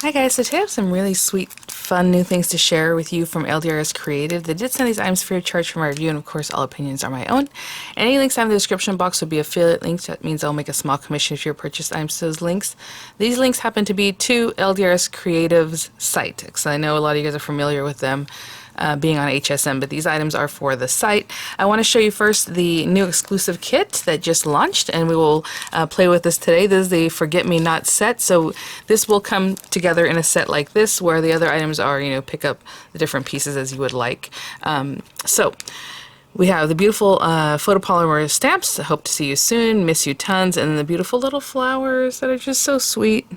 Hi guys, so today I have some really sweet, fun new things to share with you from LDRS Creative. They did send these items free of charge for my review, and of course all opinions are my own. Any links I have in the description box will be affiliate links. That means I'll make a small commission if you purchase items to those links. These links happen to be to LDRS Creative's site, because I know a lot of you guys are familiar with them. Being on HSM, but these items are for the site. I want to show you first the new exclusive kit that just launched, and we will play with this today. This is the Forget Me Not set, so this will come together in a set like this, where the other items are, you know, pick up the different pieces as you would like. So we have the beautiful photopolymer stamps. I hope to see you soon. Miss you tons. And the beautiful little flowers that are just so sweet.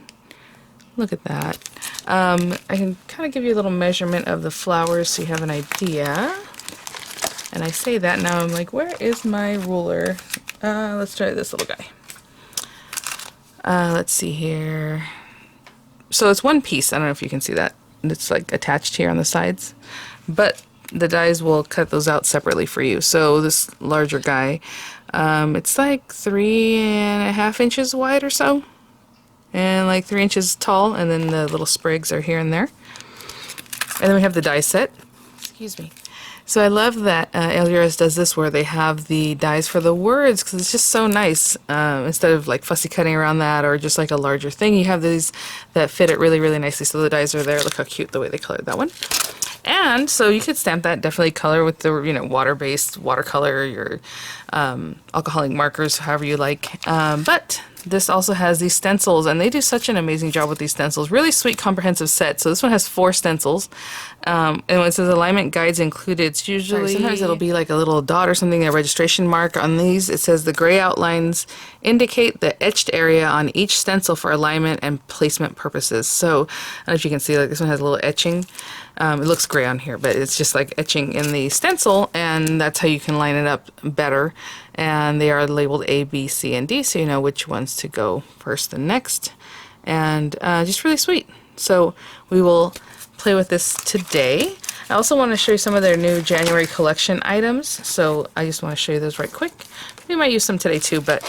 Look at that. I can kind of give you a little measurement of the flowers so you have an idea. And I say that now I'm like, where is my ruler? Let's try this little guy. Let's see here. So it's one piece. I don't know if you can see that. It's like attached here on the sides. But the dies will cut those out separately for you. So this larger guy, it's like 3.5 inches wide or so. And like 3 inches tall, and then the little sprigs are here and there. And then we have the die set. Excuse me. So I love that LDRS does this where they have the dies for the words, because it's just so nice. Instead of like fussy cutting around that or just like a larger thing, you have these that fit it really, really nicely. So the dies are there. Look how cute the way they colored that one. And so you could stamp that, definitely color with the, you know, water-based watercolor, your alcoholic markers, however you like. But this also has these stencils, and they do such an amazing job with these stencils. Really sweet, comprehensive set. So this one has 4 stencils. And when it says alignment guides included, it's usually, sometimes it'll be like a little dot or something, a registration mark. On these, it says the gray outlines indicate the etched area on each stencil for alignment and placement purposes. So I don't know if you can see, like this one has a little etching. It looks gray on here, but it's just like etching in the stencil, and that's how you can line it up better. And they are labeled A, B, C, and D, so you know which ones to go first and next. And just really sweet. So we will play with this today. I also want to show you some of their new January collection items, so I just want to show you those right quick. We might use some today too, but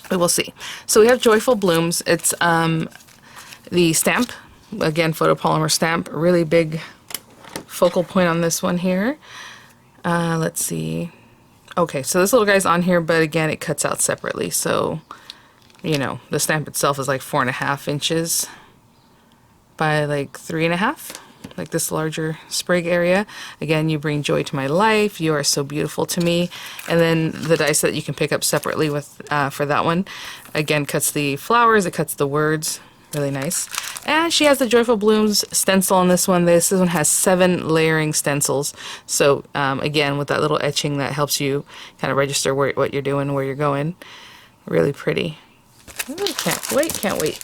we will see. So we have Joyful Blooms. It's the stamp. Again, photopolymer stamp, really big focal point on this one here. Let's see. Okay, so this little guy's on here, but again, it cuts out separately. So, you know, the stamp itself is like 4.5 inches by like 3.5, like this larger sprig area. Again, you bring joy to my life. You are so beautiful to me. And then the dice that you can pick up separately with for that one, again, cuts the flowers, it cuts the words. Really nice. And she has the Joyful Blooms stencil on this one. This one has 7 layering stencils. So again, with that little etching, that helps you kind of register what you're doing, where you're going. Really pretty. Ooh, can't wait.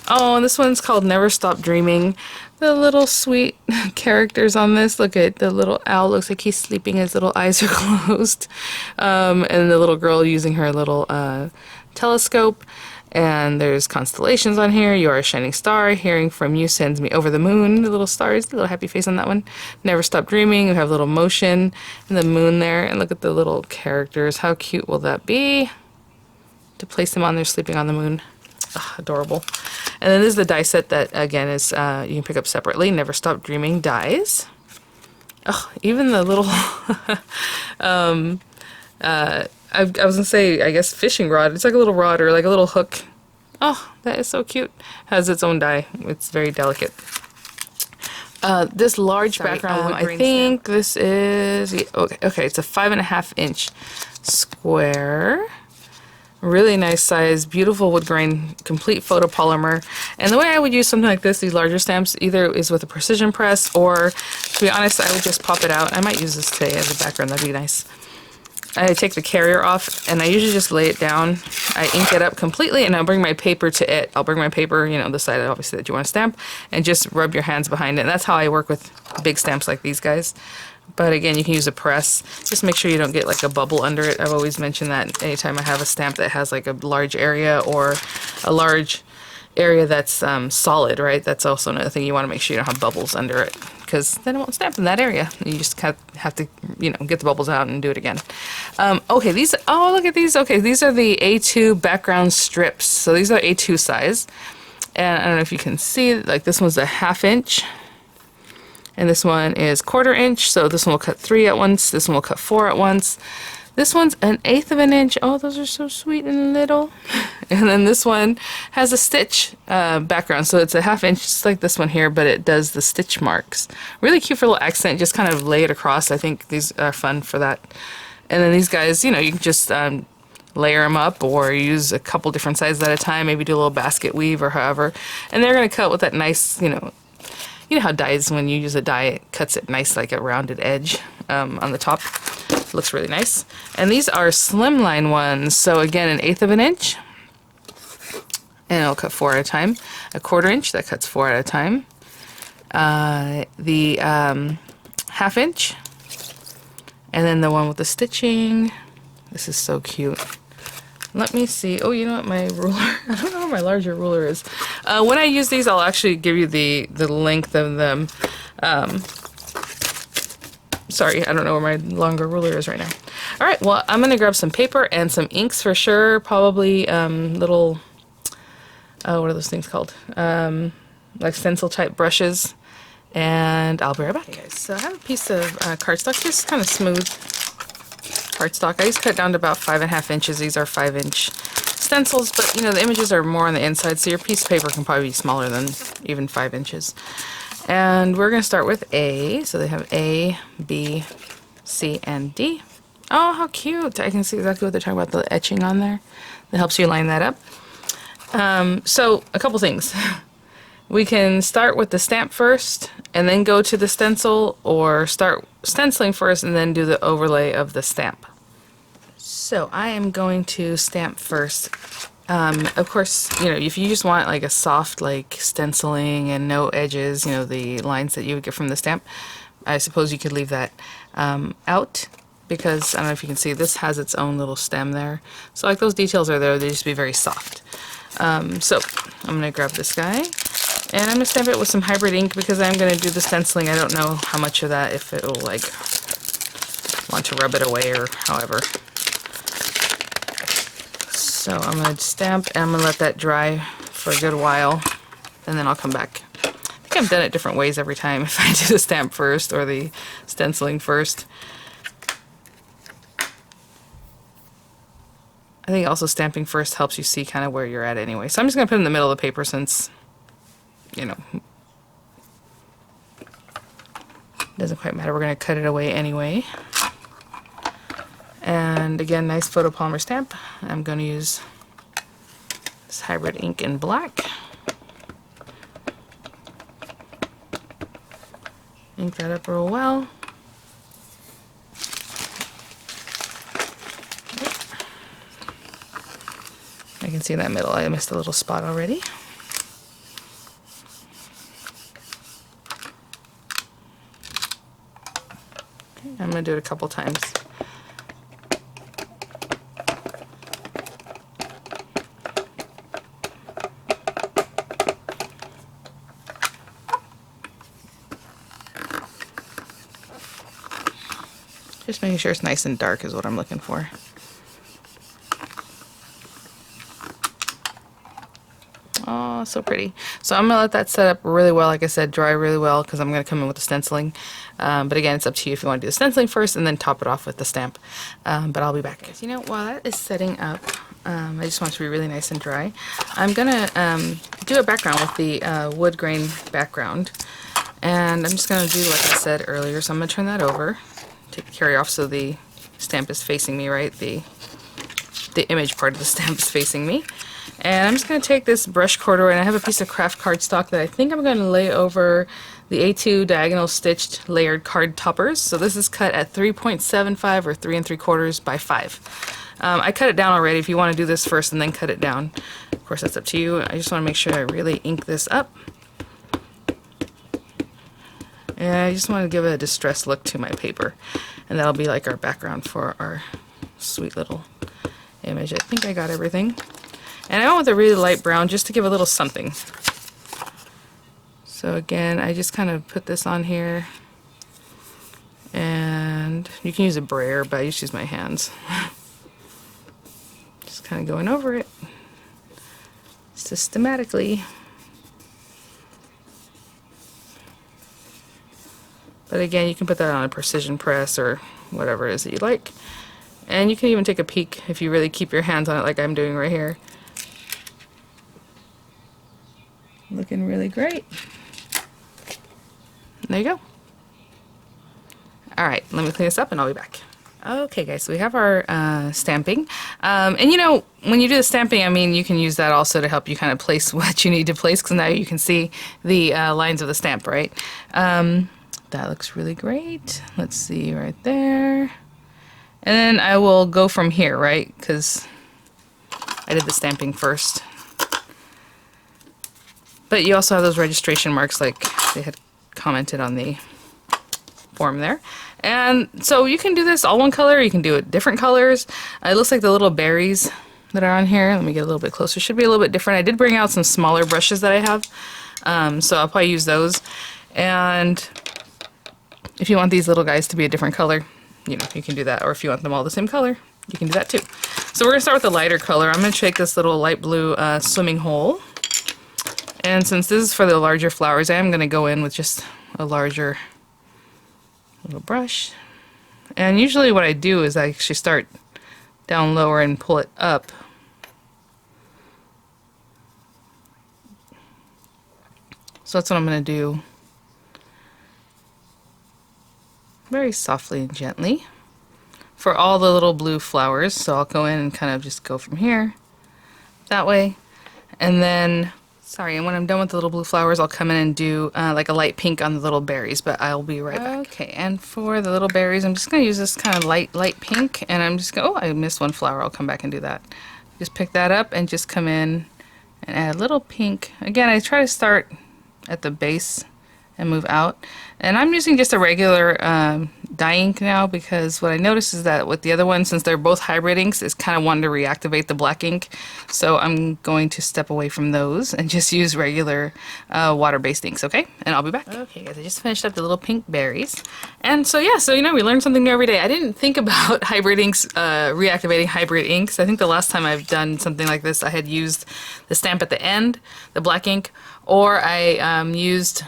Oh, and this one's called Never Stop Dreaming. The little sweet characters on this. Look at the little owl. Looks like he's sleeping. His little eyes are closed. And the little girl using her little telescope. And there's constellations on here. You are a shining star. Hearing from you sends me over the moon. The little stars, the little happy face on that one. Never stop dreaming. You have a little motion and the moon there. And look at the little characters. How cute will that be? To place them on there sleeping on the moon. Oh, adorable. And then this is the die set that, again, is you can pick up separately. Never Stop Dreaming dies. Oh, even the little... I was going to say, I guess, fishing rod. It's like a little rod or like a little hook. Oh, that is so cute. Has its own die. It's very delicate. This large background, I think this is... Okay, it's a 5.5 inch square. Really nice size, beautiful wood grain, complete photopolymer. And the way I would use something like this, these larger stamps, either is with a precision press, or, to be honest, I would just pop it out. I might use this today as a background. That'd be nice. I take the carrier off, and I usually just lay it down. I ink it up completely, and I'll bring my paper to it. I'll bring my paper, you know, the side obviously that you want to stamp, and just rub your hands behind it. And that's how I work with big stamps like these guys. But again, you can use a press. Just make sure you don't get like a bubble under it. I've always mentioned that anytime I have a stamp that has like a large area or a large area that's solid, right? That's also another thing. You want to make sure you don't have bubbles under it, because then it won't stamp in that area. You just kind of have to, you know, get the bubbles out and do it again. Okay, these, oh, look at these. Okay, these are the A2 background strips. So these are A2 size. And I don't know if you can see, like this one's a 1/2 inch. And this one is 1/4 inch, so this one will cut 3 at once, this one will cut 4 at once. This one's 1/8 of an inch. Oh, those are so sweet and little. And then this one has a stitch background, so it's a 1/2 inch, just like this one here, but it does the stitch marks. Really cute for a little accent, just kind of lay it across. I think these are fun for that. And then these guys, you know, you can just layer them up or use a couple different sizes at a time, maybe do a little basket weave or however. And they're going to cut with that nice, you know how dies, when you use a die, it cuts it nice like a rounded edge on the top. Looks really nice. And these are slimline ones, so again 1/8 of an inch, and it'll cut 4 at a time. 1/4 inch, that cuts 4 at a time. The 1/2 inch, and then the one with the stitching. This is so cute. Let me see. Oh, you know what, my ruler, I don't know where my larger ruler is. When I use these, I'll actually give you the length of them. Sorry, I don't know where my longer ruler is right now. All right, well, I'm gonna grab some paper and some inks for sure. Probably little, what are those things called? Like stencil type brushes. And I'll be right back. Okay, guys, so I have a piece of cardstock, just kind of smooth cardstock. I just cut down to about 5.5 inches. These are 5-inch stencils, but you know, the images are more on the inside, so your piece of paper can probably be smaller than even 5 inches. And we're going to start with A. So they have A, B, C, and D. Oh, how cute. I can see exactly what they're talking about, the etching on there. That helps you line that up. So a couple things. We can start with the stamp first and then go to the stencil, or start stenciling first and then do the overlay of the stamp. So I am going to stamp first. Of course, you know, if you just want like a soft like stenciling and no edges, you know, the lines that you would get from the stamp, I suppose you could leave that out, because I don't know if you can see, this has its own little stem there. So like those details are there, they just be very soft. So I'm going to grab this guy. And I'm going to stamp it with some hybrid ink because I'm going to do the stenciling. I don't know how much of that, if it'll like want to rub it away or however. So I'm going to stamp and I'm going to let that dry for a good while, and then I'll come back. I think I've done it different ways every time, if I do the stamp first or the stenciling first. I think also stamping first helps you see kind of where you're at anyway. So I'm just going to put it in the middle of the paper since, you know, doesn't quite matter. We're going to cut it away anyway. And again, nice photopolymer stamp. I'm going to use this hybrid ink in black. Ink that up real well. I can see in that middle I missed a little spot already. I'm going to do it a couple times. Just making sure it's nice and dark is what I'm looking for. Oh, so pretty. So I'm going to let that set up really well, like I said, dry really well, because I'm going to come in with the stenciling. But again, it's up to you if you want to do the stenciling first and then top it off with the stamp. But I'll be back. Okay, so, you know, while that is setting up, I just want it to be really nice and dry. I'm going to do a background with the wood grain background. And I'm just going to do like I said earlier, so I'm going to turn that over. Take the carry off so the stamp is facing me, right? The image part of the stamp is facing me. And I'm just going to take this brush corduroy, and I have a piece of craft cardstock that I think I'm going to lay over the A2 diagonal stitched layered card toppers. So this is cut at 3.75 or 3 3/4 by 5. I cut it down already. If you want to do this first and then cut it down, of course that's up to you. I just want to make sure I really ink this up. And I just want to give a distressed look to my paper. And that'll be like our background for our sweet little image. I think I got everything. And I went with a really light brown just to give a little something. So again, I just kind of put this on here. And you can use a brayer, but I just use my hands. Just kind of going over it systematically. But again, you can put that on a precision press or whatever it is that you like. And you can even take a peek if you really keep your hands on it like I'm doing right here. Looking really great. There you go. Alright, let me clean this up and I'll be back. Okay guys, so we have our stamping. And you know, when you do the stamping, I mean, you can use that also to help you kind of place what you need to place, because now you can see the lines of the stamp, right? That looks really great. Let's see right there. And then I will go from here, right? Because I did the stamping first. But you also have those registration marks like they had commented on the form there. And so you can do this all one color, you can do it different colors. It looks like the little berries that are on here, let me get a little bit closer, should be a little bit different. I did bring out some smaller brushes that I have, so I'll probably use those. And if you want these little guys to be a different color, you know, you can do that. Or if you want them all the same color, you can do that too. So we're going to start with the lighter color. I'm going to take this little light blue swimming hole. And since this is for the larger flowers, I am going to go in with just a larger little brush. And usually what I do is I actually start down lower and pull it up. So that's what I'm going to do. Very softly and gently for all the little blue flowers. So I'll go in and kind of just go from here that way. And then, sorry, and when I'm done with the little blue flowers, I'll come in and do like a light pink on the little berries, but I'll be right back. Okay, and for the little berries, I'm just going to use this kind of light pink, and I'm just going, oh, I missed one flower. I'll come back and do that. Just pick that up and just come in and add a little pink. Again, I try to start at the base and move out. And I'm using just a regular dye ink now, because what I noticed is that with the other one, since they're both hybrid inks, it's kind of wanting to reactivate the black ink. So I'm going to step away from those and just use regular water-based inks, okay? And I'll be back. Okay guys, I just finished up the little pink berries. And so yeah, so you know, we learn something new every day. I didn't think about hybrid inks, reactivating hybrid inks. I think the last time I've done something like this, I had used the stamp at the end, the black ink, or I used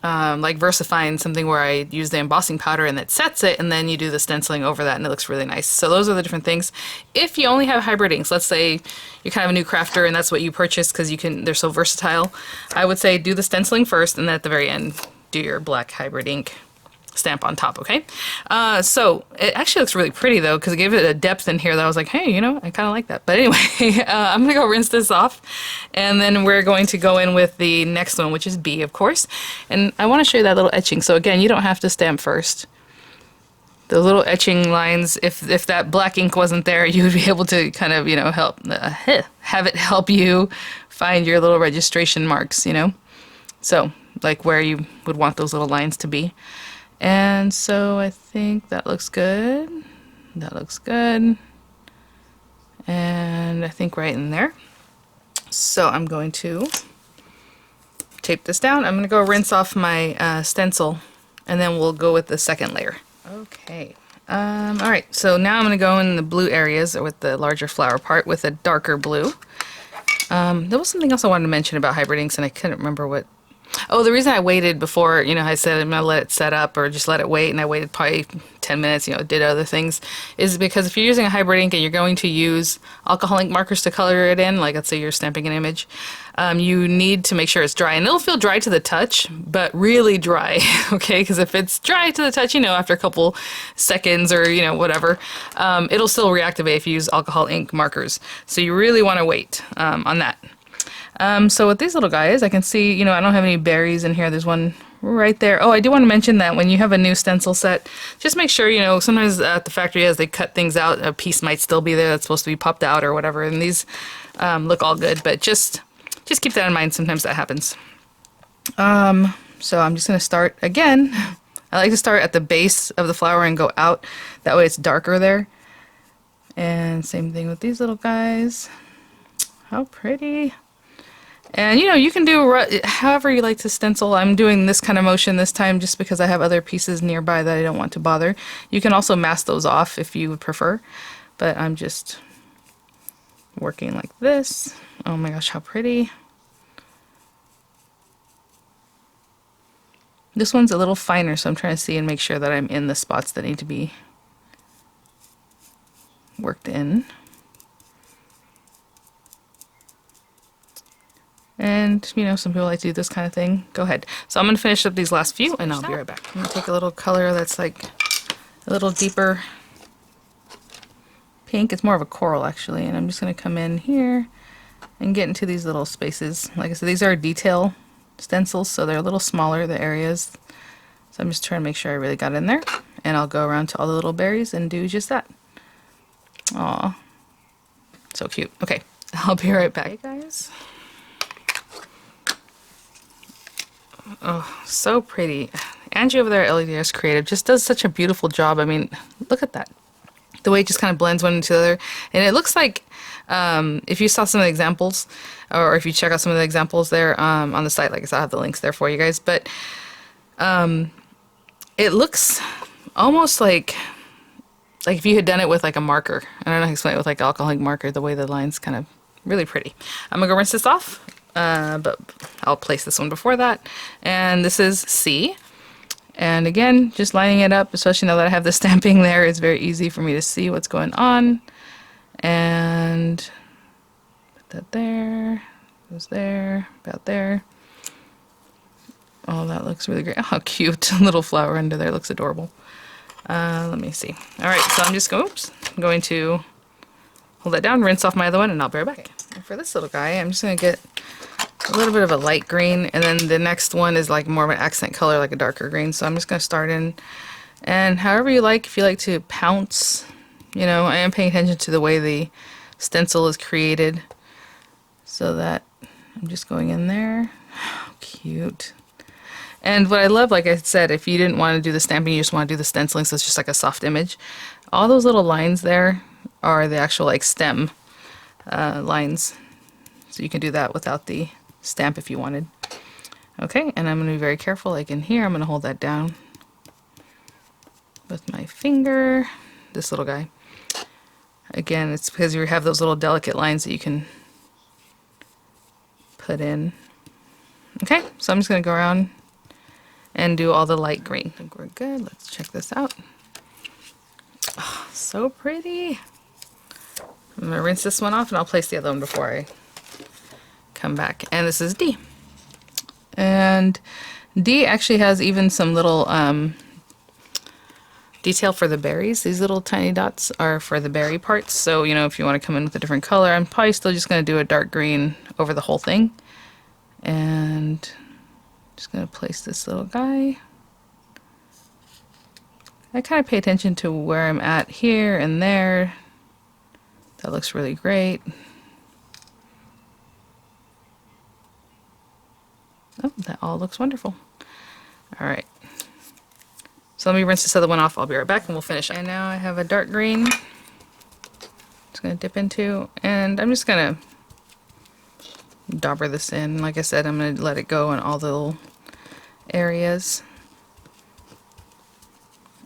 like VersaFine, something where I use the embossing powder and that sets it, and then you do the stenciling over that and it looks really nice. So those are the different things. If you only have hybrid inks, let's say you're kind of a new crafter and that's what you purchase because they're so versatile, I would say do the stenciling first and then at the very end do your black hybrid ink stamp on top, okay? So it actually looks really pretty though, because it gave it a depth in here that I was like, hey, you know, I kind of like that. But anyway, I'm gonna go rinse this off, and then we're going to go in with the next one, which is B, of course. And I want to show you that little etching. So again, you don't have to stamp first. The little etching lines, if that black ink wasn't there, you would be able to kind of, you know, have it help you find your little registration marks, you know? So like where you would want those little lines to be. And so I think that looks good. That looks good. And I think right in there. So I'm going to tape this down. I'm going to go rinse off my stencil, and then we'll go with the second layer. Okay. Alright, so now I'm going to go in the blue areas, or with the larger flower part, with a darker blue. There was something else I wanted to mention about hybrid inks, and I couldn't remember what. Oh, the reason I waited before, you know, I said I'm going to let it set up or just let it wait, and I waited probably 10 minutes, you know, did other things, is because if you're using a hybrid ink and you're going to use alcohol ink markers to color it in, like let's say you're stamping an image, you need to make sure it's dry. And it'll feel dry to the touch, but really dry, okay? Because if it's dry to the touch, you know, after a couple seconds or, you know, whatever, it'll still reactivate if you use alcohol ink markers. So you really want to wait on that. So with these little guys, I can see, you know, I don't have any berries in here. There's one right there. Oh, I do want to mention that when you have a new stencil set, just make sure, you know, sometimes at the factory as they cut things out, a piece might still be there that's supposed to be popped out or whatever, and these look all good, but just keep that in mind. Sometimes that happens. So I'm just going to start again. I like to start at the base of the flower and go out. That way it's darker there. And same thing with these little guys. How pretty. And you know, you can do however you like to stencil. I'm doing this kind of motion this time just because I have other pieces nearby that I don't want to bother. You can also mask those off if you would prefer, but I'm just working like this. Oh my gosh, how pretty. This one's a little finer, so I'm trying to see and make sure that I'm in the spots that need to be worked in. And, you know, some people like to do this kind of thing. Go ahead. So I'm going to finish up these last few, and I'll be right back. I'm going to take a little color that's like a little deeper pink. It's more of a coral, actually. And I'm just going to come in here and get into these little spaces. Like I said, these are detail stencils, so they're a little smaller, the areas. So I'm just trying to make sure I really got in there. And I'll go around to all the little berries and do just that. Aw. So cute. Okay. I'll be right back, guys. Oh, so pretty. Angie over there at LDRS Creative just does such a beautiful job. I mean, look at that. The way it just kind of blends one into the other. And it looks like, if you saw some of the examples, or if you check out some of the examples there on the site, like I said, I have the links there for you guys. But it looks almost like if you had done it with like a marker. I don't know how to explain it, with like alcoholic marker, the way the line's kind of really pretty. I'm going to go rinse this off. But I'll place this one before that. And this is C. And again, just lining it up, especially now that I have the stamping there, it's very easy for me to see what's going on. And put that there, goes there, about there. Oh, that looks really great. How cute. Little flower under there, looks adorable. Let me see. All right, so I'm just going to hold that down, rinse off my other one, and I'll be right back. And for this little guy, I'm just going to get a little bit of a light green, and then the next one is like more of an accent color, like a darker green. So I'm just going to start in, and however you like, if you like to pounce, you know, I am paying attention to the way the stencil is created, so that I'm just going in there. How cute. And what I love, like I said, if you didn't want to do the stamping, you just want to do the stenciling, so it's just like a soft image. All those little lines there are the actual like stem lines. So you can do that without the stamp if you wanted. Okay, and I'm going to be very careful. Like in here, I'm going to hold that down with my finger. This little guy. Again, it's because you have those little delicate lines that you can put in. Okay, so I'm just going to go around and do all the light green. I think we're good. Let's check this out. Oh, so pretty. I'm going to rinse this one off, and I'll place the other one before I come back. And this is D. And D actually has even some little detail for the berries. These little tiny dots are for the berry parts. So, you know, if you want to come in with a different color, I'm probably still just going to do a dark green over the whole thing. And just going to place this little guy. I kind of pay attention to where I'm at here and there. That looks really great. Oh, that all looks wonderful. All right. So let me rinse this other one off. I'll be right back and we'll finish. And now I have a dark green. Just going to dip into, and I'm just going to dauber this in. Like I said, I'm going to let it go in all the little areas.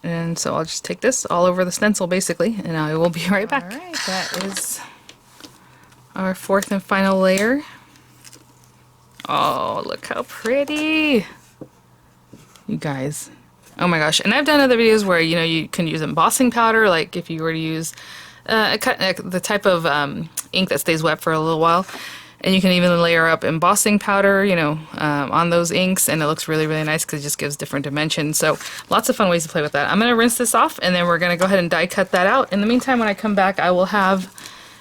And so I'll just take this all over the stencil basically, and I will be right back. All right, that is our fourth and final layer. Oh, look how pretty. You guys. Oh my gosh. And I've done other videos where, you know, you can use embossing powder, like if you were to use the type of ink that stays wet for a little while. And you can even layer up embossing powder, you know, on those inks, and it looks really, really nice because it just gives different dimensions. So lots of fun ways to play with that. I'm going to rinse this off, and then we're going to go ahead and die cut that out. In the meantime, when I come back, I will have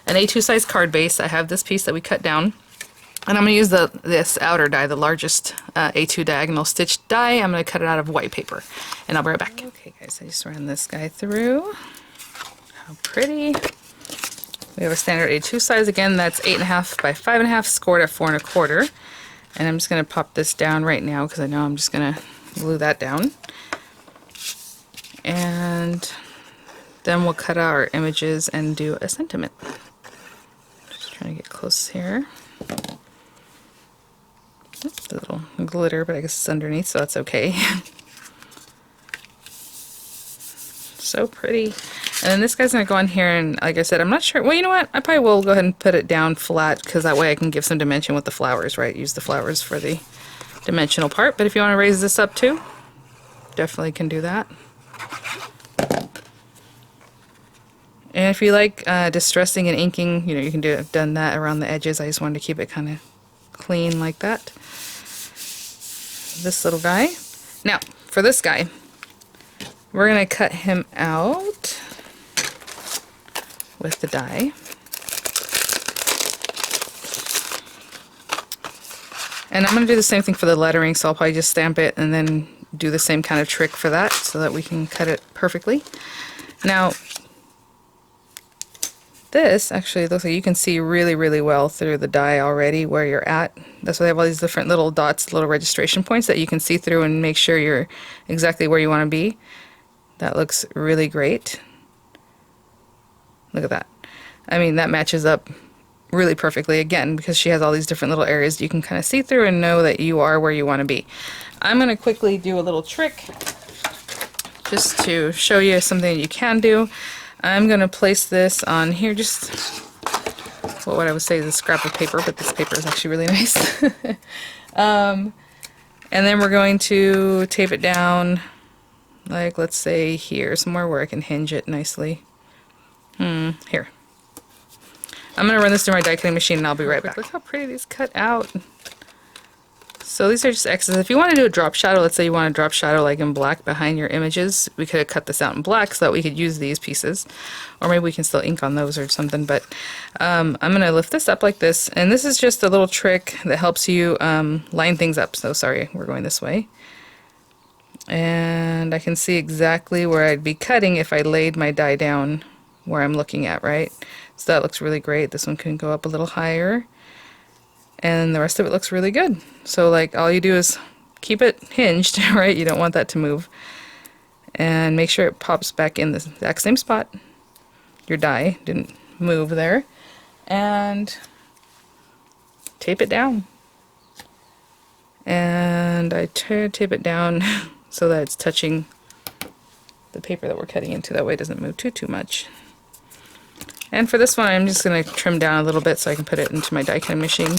an A2 size card base. I have this piece that we cut down. And I'm going to use this outer die, the largest A2 diagonal stitched die. I'm going to cut it out of white paper, and I'll be right back. Okay guys, I just ran this guy through. How pretty. We have a standard A2 size. Again, that's 8.5 by 5.5, scored at 4 1/4. And I'm just going to pop this down right now because I know I'm just going to glue that down. And then we'll cut out our images and do a sentiment. Just trying to get close here. Oops, a little glitter, but I guess it's underneath, so that's okay. So pretty. And then this guy's going to go in here, and like I said, I'm not sure. Well, you know what? I probably will go ahead and put it down flat because that way I can give some dimension with the flowers, right? Use the flowers for the dimensional part. But if you want to raise this up too, definitely can do that. And if you like distressing and inking, you know, you can have done that around the edges. I just wanted to keep it kind of clean like that. This little guy. Now, for this guy, we're going to cut him out with the die. And I'm going to do the same thing for the lettering, so I'll probably just stamp it and then do the same kind of trick for that so that we can cut it perfectly. Now, this actually looks like you can see really, really well through the die already where you're at. That's why they have all these different little dots, little registration points that you can see through and make sure you're exactly where you want to be. That looks really great. Look at that. I mean, that matches up really perfectly again because she has all these different little areas you can kind of see through and know that you are where you want to be. I'm going to quickly do a little trick just to show you something you can do. I'm going to place this on here, just what I would say is a scrap of paper, but this paper is actually really nice. And then we're going to tape it down, like let's say here, somewhere where I can hinge it nicely. Here. I'm going to run this through my die cutting machine and I'll be right back. Look how pretty these cut out. So these are just X's. If you want to do a drop shadow, let's say you want a drop shadow like in black behind your images, we could have cut this out in black so that we could use these pieces. Or maybe we can still ink on those or something. But I'm going to lift this up like this. And this is just a little trick that helps you line things up. So sorry, we're going this way. And I can see exactly where I'd be cutting if I laid my die down where I'm looking at, right? So that looks really great. This one can go up a little higher. And the rest of it looks really good. So like all you do is keep it hinged, right? You don't want that to move. And make sure it pops back in the exact same spot. Your die didn't move there. And tape it down. And I tape it down so that it's touching the paper that we're cutting into. That way it doesn't move too much. And for this one, I'm just going to trim down a little bit so I can put it into my die cutting machine.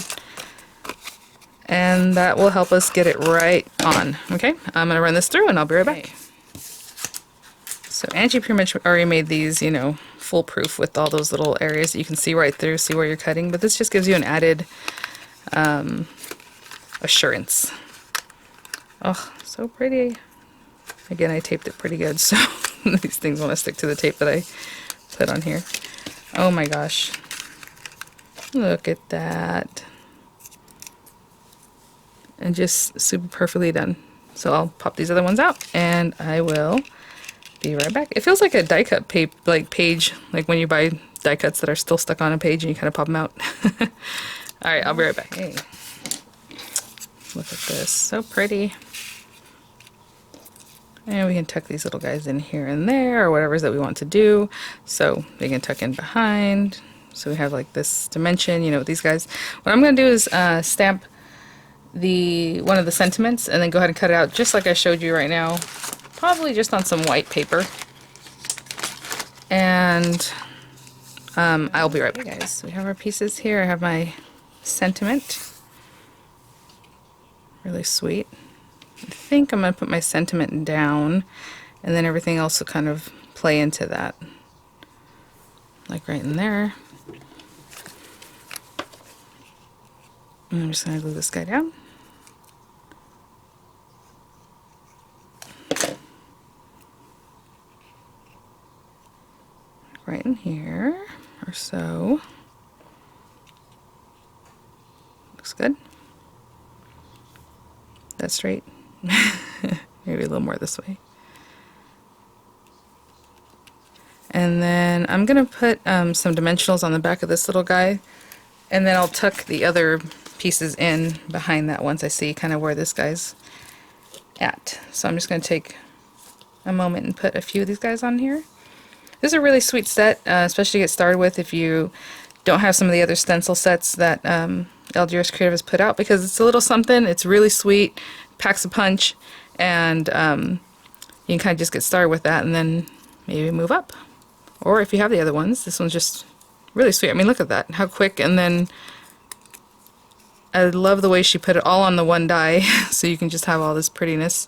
And that will help us get it right on. Okay, I'm going to run this through and I'll be right back. So Angie pretty much already made these, you know, foolproof with all those little areas that you can see right through, see where you're cutting. But this just gives you an added assurance. Oh, so pretty. Again, I taped it pretty good, so these things want to stick to the tape that I put on here. Oh my gosh. Look at that. And just super perfectly done. So I'll pop these other ones out and I will be right back. It feels like a die cut page, like when you buy die cuts that are still stuck on a page and you kind of pop them out. Alright, I'll be right back. Hey. Look at this. So pretty. And we can tuck these little guys in here and there, or whatever it is that we want to do. So we can tuck in behind. So we have like this dimension, you know, with these guys. What I'm going to do is stamp one of the sentiments and then go ahead and cut it out just like I showed you right now. Probably just on some white paper. And I'll be right back, guys. So we have our pieces here. I have my sentiment. Really sweet. I think I'm going to put my sentiment down and then everything else will kind of play into that. Like right in there. And I'm just going to glue this guy down. Right in here or so. Looks good. That's straight. Maybe a little more this way. And then I'm going to put some dimensionals on the back of this little guy, and then I'll tuck the other pieces in behind that once I see kind of where this guy's at. So I'm just going to take a moment and put a few of these guys on here. This is a really sweet set, especially to get started with if you don't have some of the other stencil sets that LDRS Creative has put out, because it's a little something. It's really sweet, packs a punch, and you can kind of just get started with that and then maybe move up. Or if you have the other ones, this one's just really sweet. I mean, look at that, how quick. And then I love the way she put it all on the one die so you can just have all this prettiness.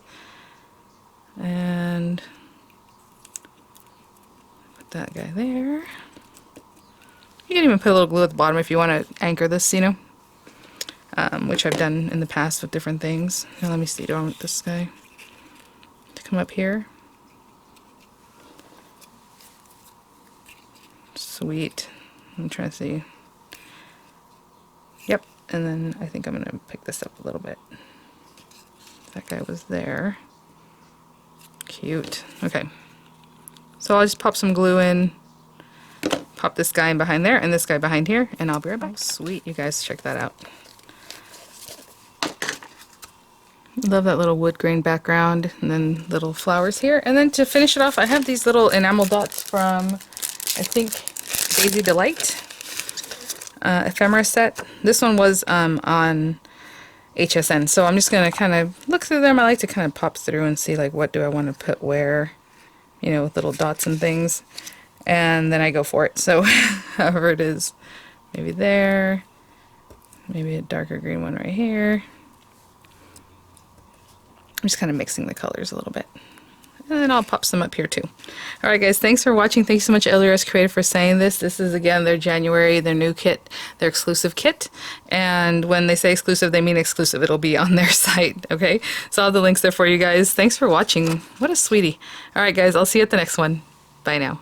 And put that guy there. You can even put a little glue at the bottom if you want to anchor this, you know, which I've done in the past with different things. Now let me see, do I want this guy to come up here? Sweet. I'm trying to see. Yep, and then I think I'm going to pick this up a little bit. That guy was there. Cute. Okay. So I'll just pop some glue in, pop this guy in behind there, and this guy behind here, and I'll be right back. Oh, sweet, you guys, check that out. Love that little wood grain background, and then little flowers here. And then to finish it off, I have these little enamel dots from, I think, Daisy Delight ephemera set. This one was on HSN, so I'm just going to kind of look through them. I like to kind of pop through and see, like, what do I want to put where, you know, with little dots and things, and then I go for it. So however it is, maybe there, maybe a darker green one right here. I'm just kind of mixing the colors a little bit. And then I'll pop some up here too. Alright guys, thanks for watching. Thanks so much LDRS Creative for saying this. This is again their January, their new kit, their exclusive kit. And when they say exclusive, they mean exclusive. It'll be on their site, okay? So I'll have the links there for you guys. Thanks for watching. What a sweetie. Alright guys, I'll see you at the next one. Bye now.